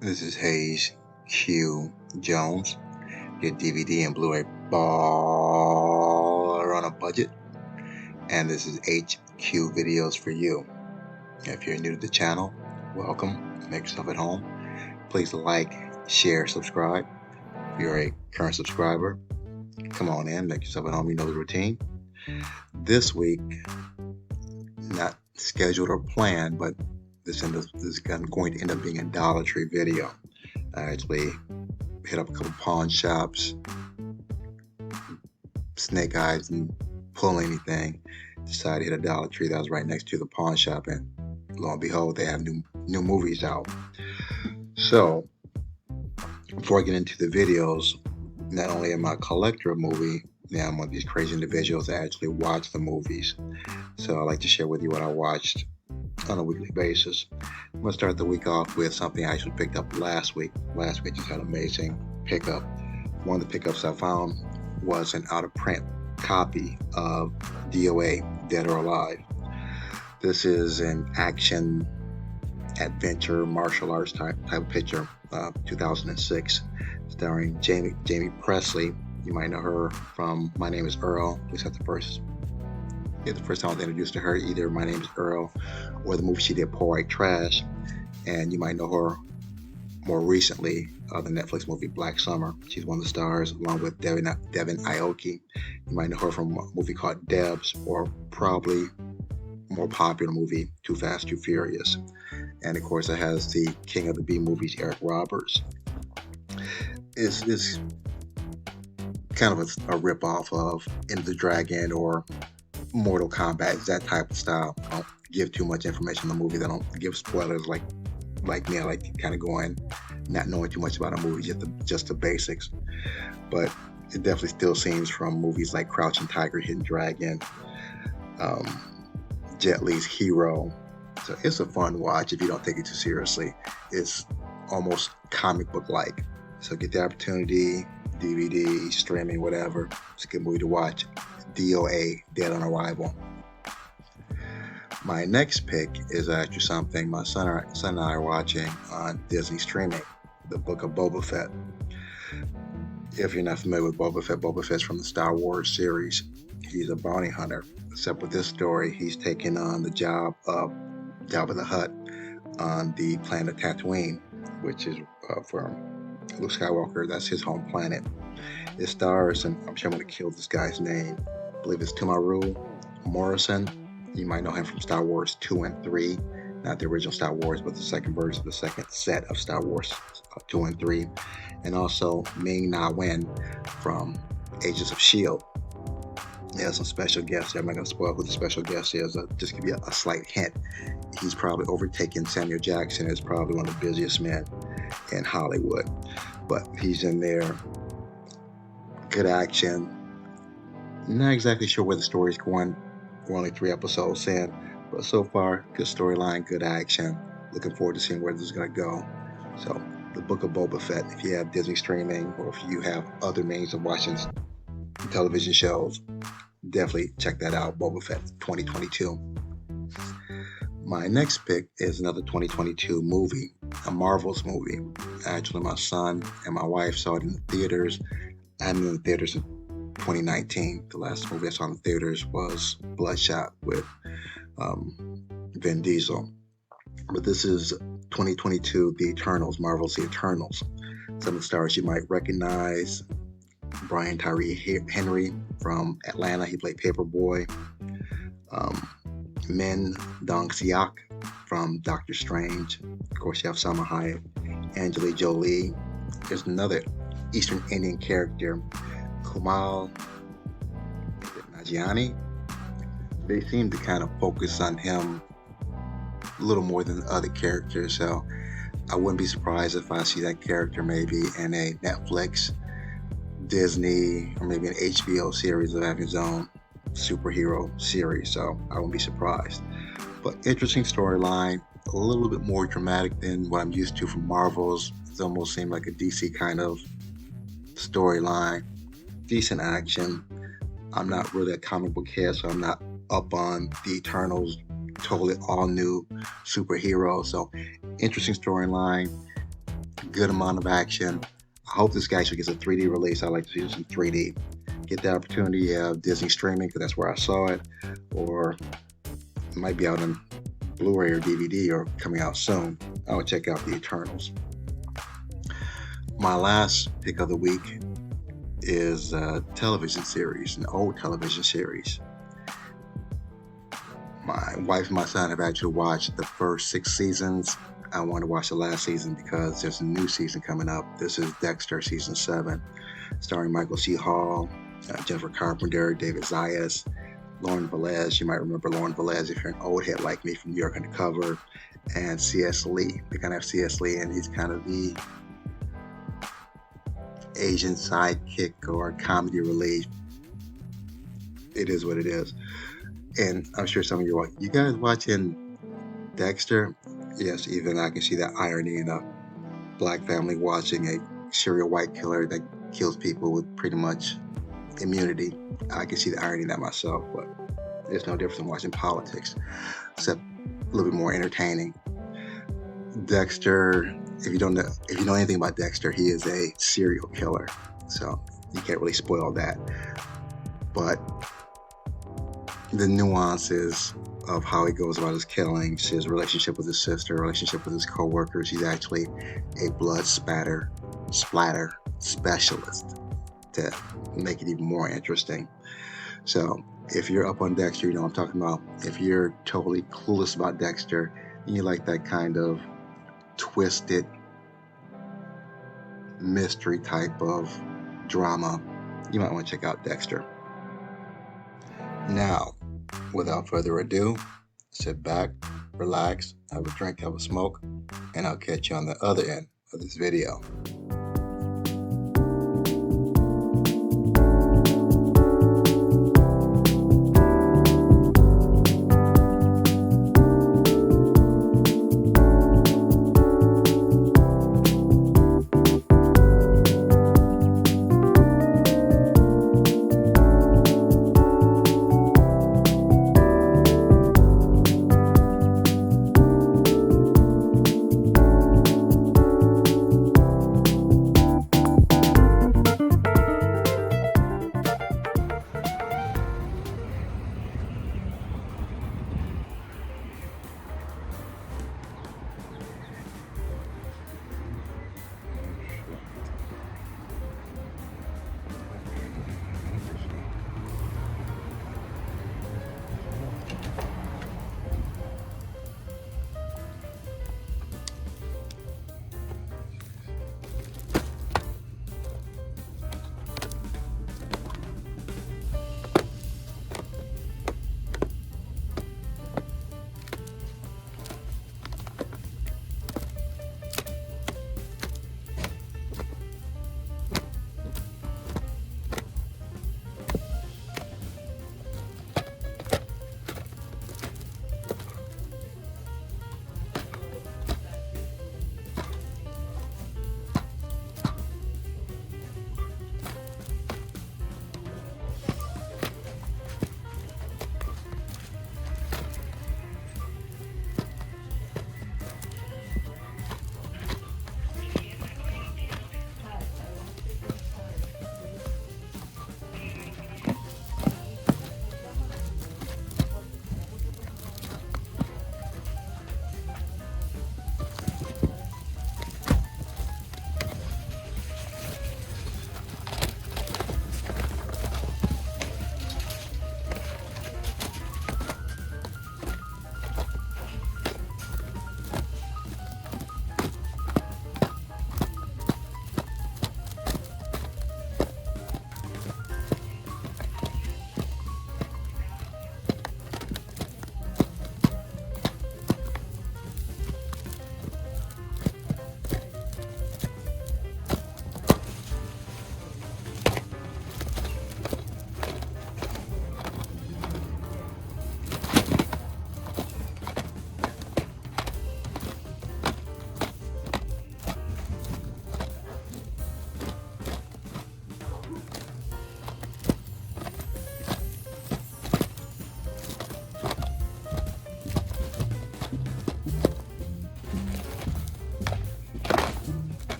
This is Hayes Q Jones, your DVD and Blu-ray baller on a budget, and this is HQ Videos for you. If you're new to the channel, welcome. Make yourself at home. Please like, share, subscribe. If you're a current subscriber, come on in, make yourself at home. You know the routine. This week, not scheduled or planned, but this is going to end up being a Dollar Tree video. I actually hit up a couple pawn shops, snake eyes, and pull anything. Decided to hit a Dollar Tree that was right next to the pawn shop, and lo and behold, they have new movies out. So before I get into the videos, not only am I a collector of movie, now I'm one of these crazy individuals that actually watch the movies. So I like to share with you what I watched on a weekly basis. I'm going to start the week off with something I actually picked up last week. Last week just had an amazing pickup. One of the pickups I found was an out-of-print copy of DOA, Dead or Alive. This is an action, adventure, martial arts type of picture, 2006, starring Jamie Presley. You might know her from My Name is Earl. At least that's the first time I was introduced to her. Either My Name is Earl or the movie she did, Poor White Trash. And you might know her more recently, the Netflix movie Black Summer. She's one of the stars, along with Devin Aoki. You might know her from a movie called Debs, or probably more popular movie, Too Fast, Too Furious. And of course, it has the king of the B movies, Eric Roberts. It's kind of a rip-off of Enter the Dragon or Mortal Kombat. It's that type of style. I don't give too much information on the movie. I don't give spoilers like me. I like to kind of go in not knowing too much about a movie, just the basics. But it definitely still seems from movies like Crouching Tiger, Hidden Dragon, Jet Li's Hero. So it's a fun watch if you don't take it too seriously. It's almost comic book like. So get the opportunity, DVD, streaming, whatever. It's a good movie to watch. DOA, Dead on Arrival. My next pick is actually something my son and I are watching on Disney streaming, The Book of Boba Fett. If you're not familiar with Boba Fett's from the Star Wars series. He's a bounty hunter, except with this story, he's taken on the job of Jabba the Hutt on the planet Tatooine, which is for Luke Skywalker. That's his home planet. It stars, and I'm sure I'm going to kill this guy's name, I believe it's Tumaru Morrison. You might know him from Star Wars 2 and 3, not the original Star Wars, but the second version, the second set of Star Wars 2 and 3. And also Ming-Na Wen from Agents of S.H.I.E.L.D. He has some special guests. I'm not going to spoil who the special guest is. Just give you a slight hint. He's probably overtaken Samuel Jackson as probably one of the busiest men in Hollywood. But he's in there. Good action. Not exactly sure where the story's going. We're only 3 episodes in, but so far, good storyline, good action. Looking forward to seeing where this is going to go. So, The Book of Boba Fett, if you have Disney streaming or if you have other means of watching television shows, definitely check that out, Boba Fett 2022. My next pick is another 2022 movie, a Marvel's movie. Actually, my son and my wife saw it in the theaters. I had it in the theaters in 2019. The last movie I saw in the theaters was Bloodshot with Vin Diesel. But this is 2022, The Eternals, Marvel's The Eternals. Some of the stars you might recognize: Brian Tyree Henry from Atlanta. He played Paperboy. Min Dong-seok from Doctor Strange. Of course, you have Salma Hayek, Angelina Jolie. There's another Eastern Indian character, Kumail Nanjiani. They seem to kind of focus on him a little more than the other characters, so I wouldn't be surprised if I see that character maybe in a Netflix, Disney, or maybe an HBO series of having his own superhero series, so I won't be surprised. But interesting storyline, a little bit more dramatic than what I'm used to from Marvel's. It almost seemed like a DC kind of storyline. Decent action. I'm not really a comic book head, so I'm not up on the Eternals, totally all new superhero. So interesting storyline. good amount of action. I hope this guy actually gets a 3D release. I'd like to see this in 3D. Get the opportunity of Disney streaming because that's where I saw it, or it might be out on Blu-ray or DVD or coming out soon. I would check out The Eternals. My last pick of the week is a television series, an old television series. My wife and my son have actually watched the first 6 seasons. I want to watch the last season because there's a new season coming up. This is Dexter season 7, starring Michael C. Hall, Jennifer Carpenter, David Zayas, Lauren Velez. You might remember Lauren Velez if you're an old head like me from New York Undercover, and C.S. Lee. They kind of have C.S. Lee, and he's kind of the Asian sidekick or comedy relief. It is what it is. And I'm sure some of you are like, you guys watching Dexter? Yes, even I can see that irony in a black family watching a serial white killer that kills people with pretty much immunity. I can see the irony in that myself, but there's no difference in watching politics, except a little bit more entertaining. Dexter, if you know anything about Dexter, he is a serial killer, so you can't really spoil that. But the nuances of how he goes about his killings, his relationship with his sister, relationship with his co-workers, he's actually a blood splatter specialist to make it even more interesting. So if you're up on Dexter, you know what I'm talking about. If you're totally clueless about Dexter and you like that kind of twisted mystery type of drama, you might want to check out Dexter. Now, without further ado, sit back, relax, have a drink, have a smoke, and I'll catch you on the other end of this video.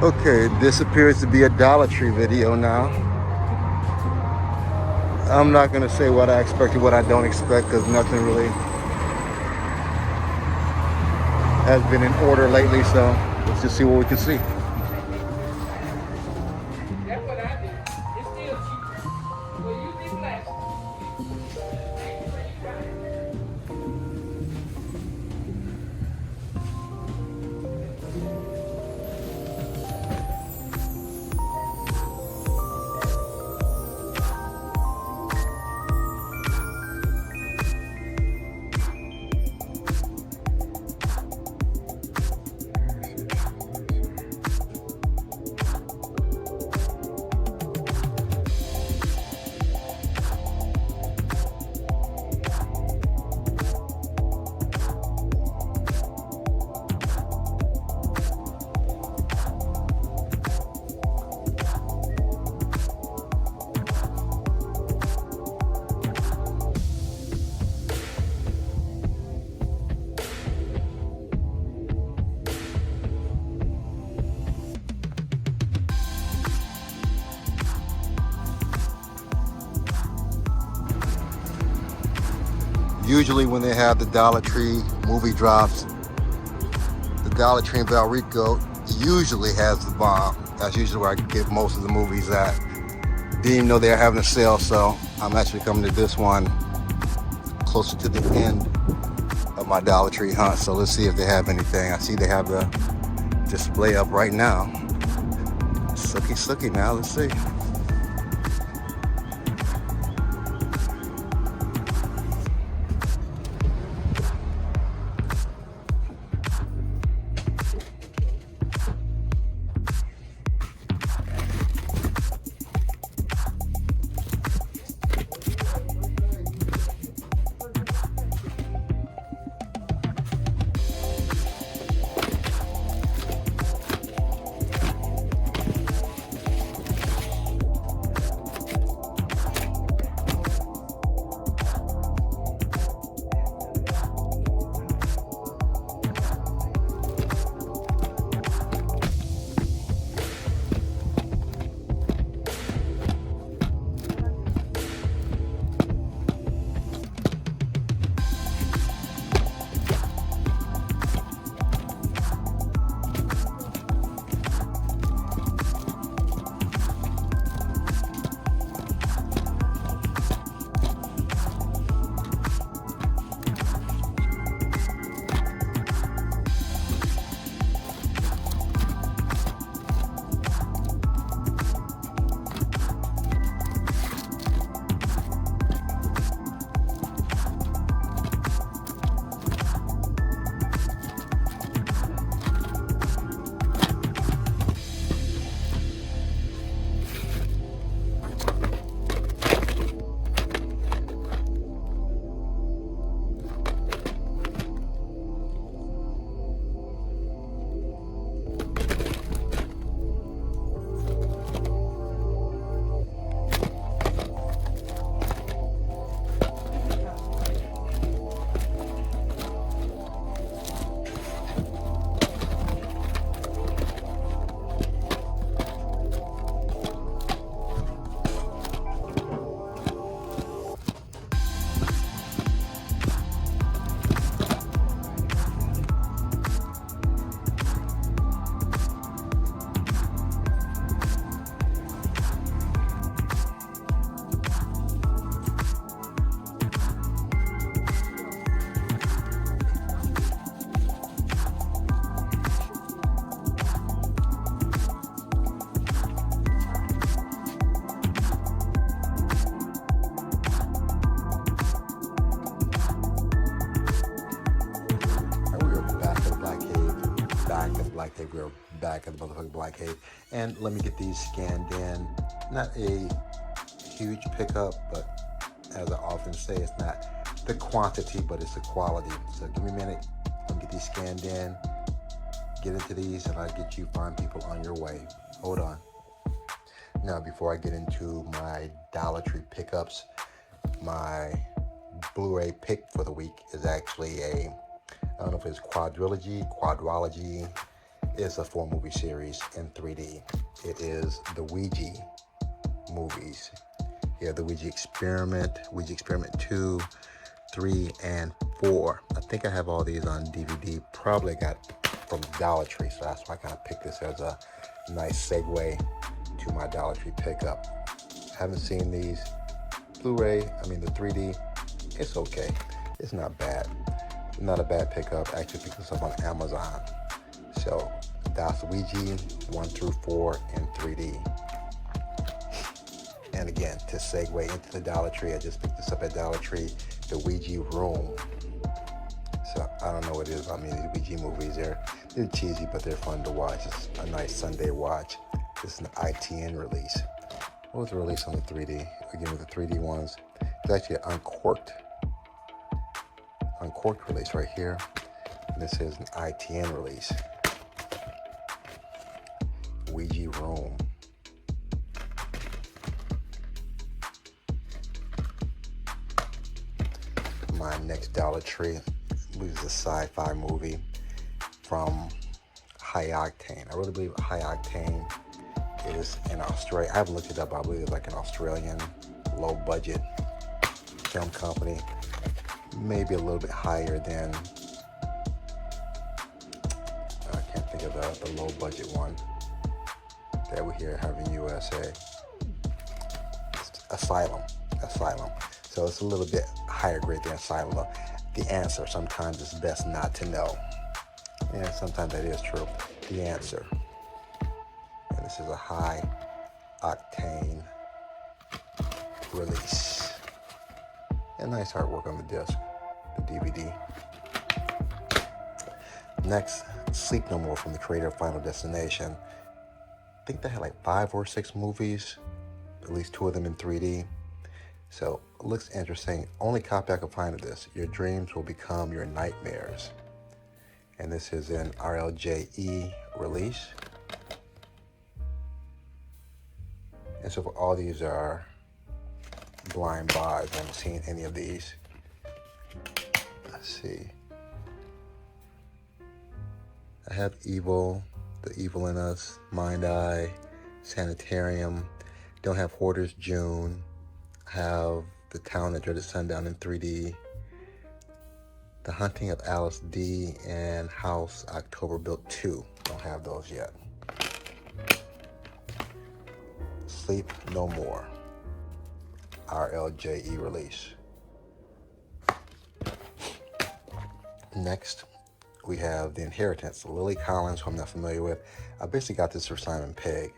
Okay, this appears to be a Dollar Tree video now. I'm not gonna say what I expect or what I don't expect because nothing really has been in order lately, so let's just see what we can see. That's what I do. It's still cheaper. Well, you be blessed. Thank you for your time. Usually when they have the Dollar Tree movie drops, the Dollar Tree in Valrico usually has the bomb. That's usually where I get most of the movies at. Didn't even know they were having a sale, so I'm actually coming to this one closer to the end of my Dollar Tree hunt. So let's see if they have anything. I see they have the display up right now. Sucky now, let's see. We're back at the motherfucking Black Cave. And let me get these scanned in. Not a huge pickup, but as I often say, it's not the quantity, but it's the quality. So give me a minute. Let me get these scanned in, get into these, and I'll get you fine people on your way. Hold on. Now, before I get into my Dollar Tree pickups, my Blu-ray pick for the week is actually I don't know if it's quadrology. It's a 4-movie series in 3D. It is the Ouija movies. Yeah, the Ouija Experiment, Ouija Experiment 2, 3, and 4. I think I have all these on DVD. Probably got from Dollar Tree, so that's why I kind of picked this as a nice segue to my Dollar Tree pickup. Haven't seen these. Blu-ray, the 3D, it's okay. It's not bad. Not a bad pickup. I actually picked this up on Amazon. So that's Ouija 1 through 4 in 3D. And again, to segue into the Dollar Tree, I just picked this up at Dollar Tree, the Ouija Room. So I don't know what it is. These Ouija movies, they're cheesy, but they're fun to watch. It's a nice Sunday watch. This is an ITN release. What was the release on the 3D? Again, with the 3D ones, it's actually an uncorked release right here. And this is an ITN release. Ouija Room. My next Dollar Tree is a sci-fi movie from High Octane. I really believe High Octane is in Australia. I haven't looked it up. I believe it's like an Australian low-budget film company. Maybe a little bit higher than, I can't think of the low-budget one that we here have in USA. Asylum. So it's a little bit higher grade than Asylum. The Answer. Sometimes it's best not to know. Yeah, sometimes that is true. The Answer. And this is a High Octane release. And nice artwork on the disc, the DVD. Next, Sleep No More from the creator of Final Destination. I think they had like 5 or 6 movies, at least 2 of them in 3D. So it looks interesting. Only copy I could find of this. Your dreams will become your nightmares. And this is an RLJE release. And so all these are blind buys. I haven't seen any of these. Let's see. I have Evil, The Evil in Us, Mind Eye, Sanitarium. Don't have Hoarders June. I have The Town That Dreaded Sundown in 3D. The Hunting of Alice D and House October Built 2. Don't have those yet. Sleep No More. RLJE release. Next, we have The Inheritance. Lily Collins, who I'm not familiar with. I basically got this for Simon Pegg.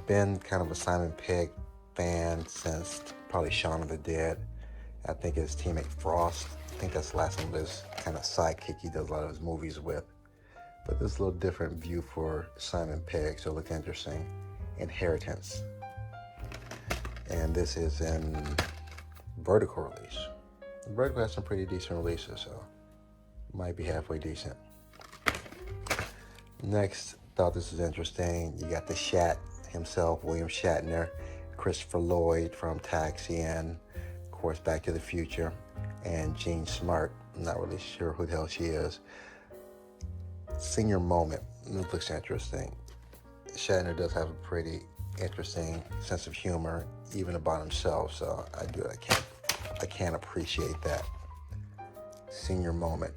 Been kind of a Simon Pegg fan since probably Shaun of the Dead. I think his teammate Frost. I think that's the last one of his kind of sidekick he does a lot of his movies with. But this is a little different view for Simon Pegg, so it looks interesting. Inheritance. And this is in vertical release. Vertical has some pretty decent releases, so might be halfway decent. Next, thought this was interesting. You got the Shat himself, William Shatner, Christopher Lloyd from Taxi, and of course Back to the Future, and Jean Smart. I'm not really sure who the hell she is. Senior Moment. This looks interesting. Shatner does have a pretty interesting sense of humor, even about himself, so I can't appreciate that. Senior Moment.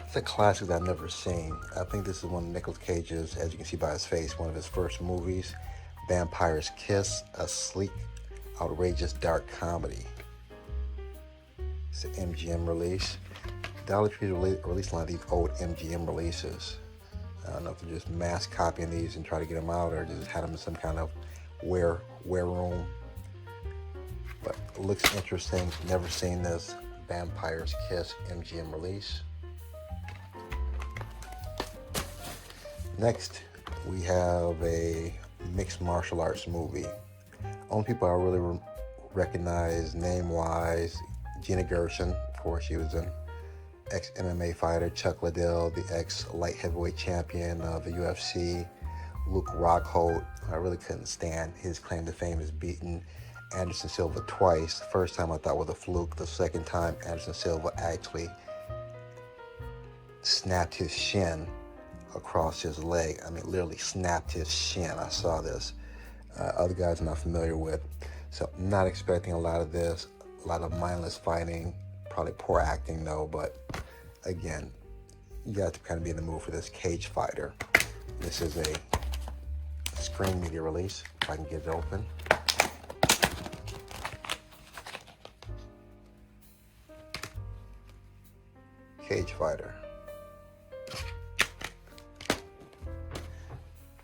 It's a classic that I've never seen. I think this is one of Nicolas Cage's, as you can see by his face, one of his first movies, Vampire's Kiss, a sleek, outrageous dark comedy. It's an MGM release. Dollar Tree released a lot of these old MGM releases. I don't know if they're just mass copying these and try to get them out, or just had them in some kind of wear room. But it looks interesting. Never seen this. Vampire's Kiss MGM release. Next, we have a mixed martial arts movie. Only people I really recognize name-wise, Gina Gershon. Of course, she was an ex-MMA fighter. Chuck Liddell, the ex-light heavyweight champion of the UFC. Luke Rockhold. I really couldn't stand his claim to fame as beating Anderson Silva twice. The first time I thought was a fluke. The second time, Anderson Silva actually snapped his shin across his leg. I mean, literally snapped his shin. I saw this. Other guys I'm not familiar with. So I'm not expecting a lot of this, a lot of mindless fighting, probably poor acting though, but again, you got to kind of be in the mood for this cage fighter. This is a screen media release, if I can get it open. Cage fighter.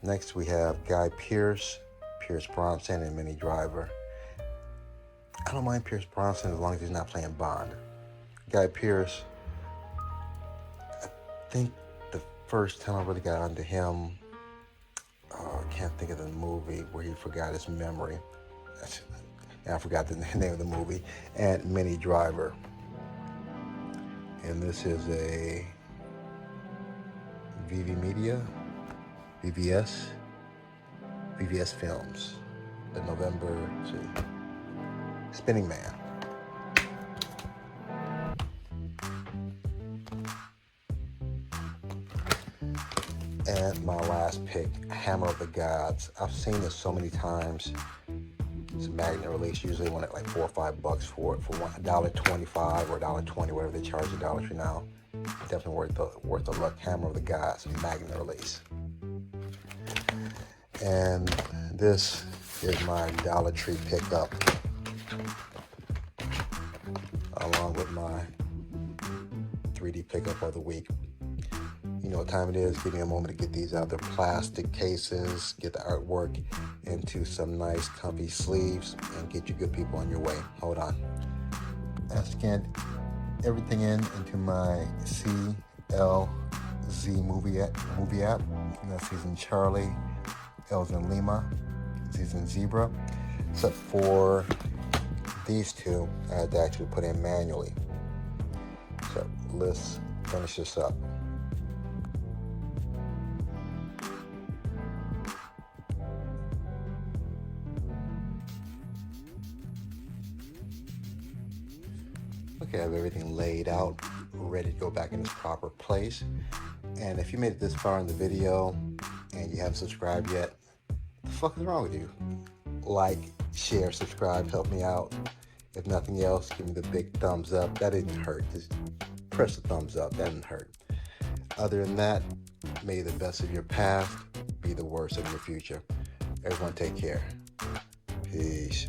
Next we have Guy Pearce, Pierce Bronson, and Minnie Driver. I don't mind Pierce Bronson as long as he's not playing Bond. Guy Pearce, I think the first time I really got onto him, I can't think of the movie where he forgot his memory. I forgot the name of the movie. And Minnie Driver. And this is a VVS Films. The November, Spinning Man. And my last pick, Hammer of the Gods. I've seen this so many times. It's a magnet release. Usually want it like $4 or $5 for it, for $1.25 or $1.20, whatever they charge the Dollar Tree now. Definitely worth a look. Hammer of the Gods, magnet release. And this is my Dollar Tree pickup, along with my 3D pickup of the week. You know what time it is. Give me a moment to get these out. They're plastic cases. Get the artwork into some nice comfy sleeves and get you good people on your way. Hold on. I scanned everything into my CLZ movie app. And that's Season Charlie, L's in Lima, Season Zebra. Except for these two, I had to actually put in manually. So let's finish this up. Okay, I have everything laid out, ready to go back in its proper place. And if you made it this far in the video and you haven't subscribed yet, the fuck is wrong with you? Like, share, subscribe, help me out. If nothing else, give me the big thumbs up. That didn't hurt. Just press the thumbs up. That didn't hurt. Other than that, may the best of your past be the worst of your future. Everyone take care. Peace.